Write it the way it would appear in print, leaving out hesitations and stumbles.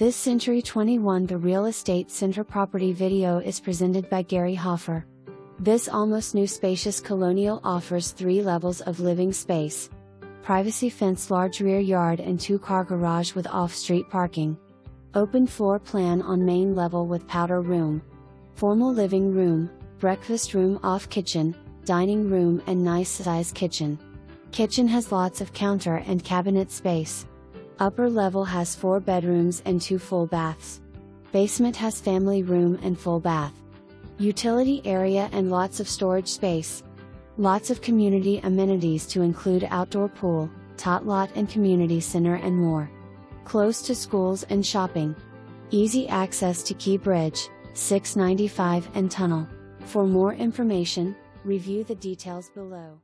This Century 21 The Real Estate Center property video is presented by Gary Hoffer. This almost new spacious colonial offers 3 levels of living space. Privacy fence, large rear yard and 2-car garage with off-street parking. Open floor plan on main level with powder room. Formal living room, breakfast room, off kitchen, dining room and nice size kitchen. Kitchen has lots of counter and cabinet space. Upper level has 4 bedrooms and 2 full baths. Basement has family room and full bath. Utility area and lots of storage space. Lots of community amenities to include outdoor pool, tot lot and community center and more. Close to schools and shopping. Easy access to Key Bridge, 695 and Tunnel. For more information, review the details below.